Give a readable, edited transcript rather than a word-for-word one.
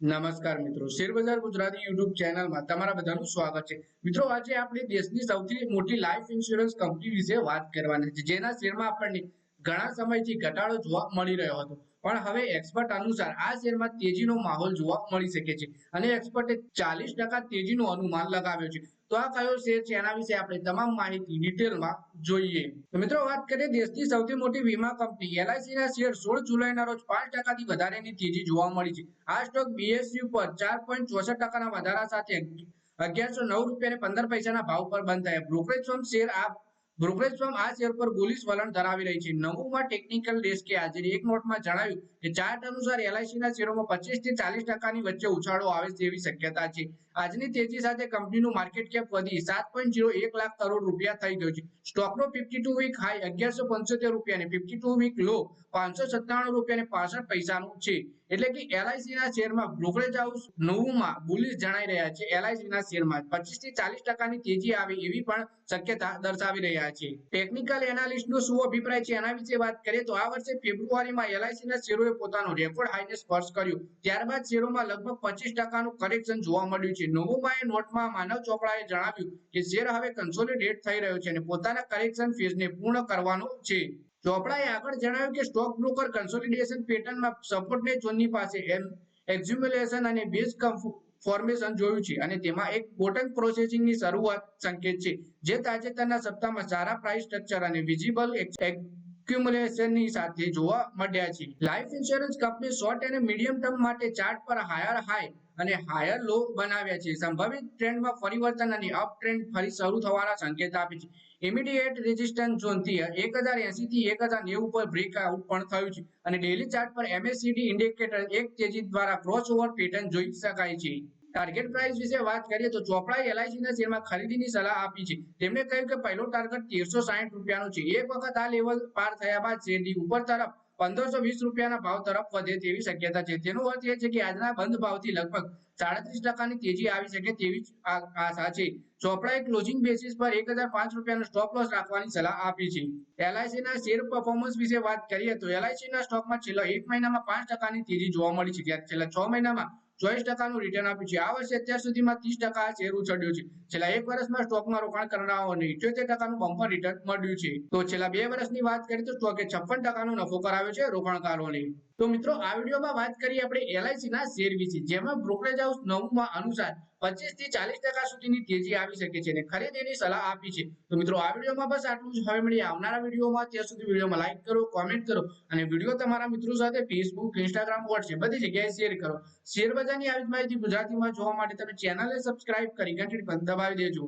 નમસ્કાર મિત્રો, શેરબજાર ગુજરાતી યુટ્યુબ ચેનલમાં તમારા બધાનું સ્વાગત છે. મિત્રો, આજે આપણે દેશની સૌથી મોટી લાઈફ ઇન્સ્યોરન્સ કંપની વિશે વાત કરવાના છે, જેના શેરમાં આપણને ઘણા સમયથી ઘટાડો જોવા મળી રહ્યો હતો. પણ હવે એક્સપર્ટ અનુસાર આ શેરમાં તેજીનો માહોલ જોવા મળી શકે છે અને એક્સપર્ટે 40% તેજીનો અનુમાન લગાવ્યો છે. તો આ કયો શેર છે, એના વિશે આપણે તમામ માહિતી ડિટેલમાં જોઈએ. તો મિત્રો, વાત કરીએ દેશની સૌથી મોટી વીમા કંપની એલઆઈસી ના શેર 16 જુલાઈના રોજ 5%થી વધારેની તેજી જોવા મળી છે. આ સ્ટોક બીએસયુ પર 4.64%ના વધારા સાથે 1109.15 ભાવ પર બંધ થયા. બ્રોકરેજ ફર્મ આ શેર પર બુલિશ વલણ ધરાવી રહી છે. નવમા ટેકનિકલ ડેસ્કે આજે એક નોટમાં જણાવ્યું કે ચાર્ટ અનુસાર એલઆઈસી ના શેરોમાં 25 થી 40%ની વચ્ચે ઉછાળો આવે તેવી શક્યતા છે. આજની તેજી સાથે કંપનીનું માર્કેટ કેપ વધી 7.01 લાખ કરોડ રૂપિયા થઈ ગયું છે. સ્ટોકનો 52 વીક હાઈ 1175 રૂપિયા અને 52 વીક લો 597 રૂપિયા અને 65 છે. એટલે કે એલઆઈસી ના શેરમાં બ્રોકરેજ હાઉસ નવમાં બુલિશ જણાઈ રહ્યા છે. એલઆઈસી ના શેરમાં 25 થી 40%ની તેજી આવે એવી પણ શક્યતા દર્શાવી રહ્યા છે. ટેકનિકલ એનાલિસ્ટનો શું અભિપ્રાય છે, એના વિશે વાત કરીએ તો આ વર્ષે ફેબ્રુઆરીમાં એલઆઈસી ના શેરોએ પોતાનો રેકોર્ડ હાઈને સ્પર્શ કર્યો. ત્યારબાદ શેરોમાં લગભગ 25%નું કરેક્શન જોવા મળ્યું છે. નવમાએ નોટમાં માનવ ચોપડાએ જણાવ્યું કે શેર હવે કન્સોલિડેટ થઈ રહ્યો છે અને પોતાના કરેક્શન ફેઝને પૂર્ણ કરવાનો છે. ચોપડાએ આગળ જણાવ્યું કે સ્ટોક બ્રોકર કન્સોલિડેશન પેટર્નમાં સપોર્ટને ઝોનની પાસે એક્ઝ્યુમ્યુલેશન અને બેઝ ફોર્મેશન જોયું છે અને તેમાં એક બોટમ પ્રોસેસિંગની શરૂઆત સંકેત છે, જે તાજેતરના સપ્તાહમાં સારા પ્રાઇસ સ્ટ્રક્ચર અને વિઝિબલ એક્યુમ્યુલેશનની સાથે જોવા મળ્યા છે. લાઈફ ઇન્સ્યોરન્સ કંપની શોર્ટ અને મીડિયમ ટર્મ માટે ચાર્ટ પર હાયર હાઈ અને હાયર લો બનાવ્યા છે. સંભવિત ટ્રેન્ડમાં પરિવર્તન અને અપ ટ્રેન્ડ ફરી શરૂ થવાના સંકેત આપે છે. ઇમિડિયેટ રેઝિસ્ટન્સ ઝોનથી 1080 થી 1090 પર બ્રેકઆઉટ પણ થયું છે અને ડેલી ચાર્ટ પર એમએસીડી ઇન્ડિકેટર એક તેજી દ્વારા ક્રોસઓવર પેટર્ન જોઈ શકાય છે. ટાર્ગેટ પ્રાઇસ વિશે વાત કરીએ તો ચોપડાએ એલઆઈસી ના શેરમાં ખરીદીની સલાહ આપી છે. તેમણે કહ્યું કે પહેલો ટાર્ગેટ 1360 રૂપિયાનો છે. એક વખત આ લેવલ પાર થયા બાદ શેરની ઉપર તરફ 1520 રૂપિયાના ભાવ તરફ વધે તેવી શક્યતા છે. તેનો અર્થ એ છે કે આજના બંધ ભાવથી લગભગ 37%ની તેજી આવી શકે તેવી આશા છે. ચોપડાએ ક્લોઝિંગ બેસિસ પર 1005 રૂપિયાનો સ્ટોપ લોસ રાખવાની સલાહ આપી છે. એલઆઈસી ના શેર પરફોર્મન્સ વિશે વાત કરીએ તો એલઆઈસી ના સ્ટોકમાં છેલ્લા એક મહિનામાં 5%ની તેજી જોવા મળી છે, જ્યારે છેલ્લા 6 મહિનામાં 24%નું રિટર્ન આપ્યું છે. આ વર્ષે અત્યાર સુધીમાં 30% શેર ઉછળ્યો છે. છેલ્લા એક વર્ષમાં સ્ટોકમાં રોકાણ કરનારાઓને 78%નું બમ્પર રિટર્ન મળ્યું છે. તો છેલ્લા 2 વર્ષની વાત કરીએ તો સ્ટોકે 56%નો નફો કરાવ્યો છે રોકાણકારોને. તો મિત્રો, આ વિડીયોમાં વાત કરીએ આપણે એલઆઈસી ના શેર વિશે, જેમાં બ્રોકરેજ હાઉસ નવમાં અનુસાર 25 થી 40% સુધીની તેજી આવી શકે છે અને ખરીદીની સલાહ આપી છે. તો મિત્રો, આ વિડીયોમાં બસ આટલું જ. હવે મળીએ આવનારા વિડીયોમાં. ત્યાં સુધી વિડીયોમાં લાઈક કરો, કોમેન્ટ કરો અને વિડીયો તમારા મિત્રો સાથે ફેસબુક, ઇન્સ્ટાગ્રામ, વોટ્સએપ બધી જગ્યાએ શેર કરો. શેર બજારની આવી જ માહિતી ગુજરાતીમાં જોવા માટે તમે ચેનલને સબસ્ક્રાઇબ કરી ઘંટડી પણ દબાવી દેજો.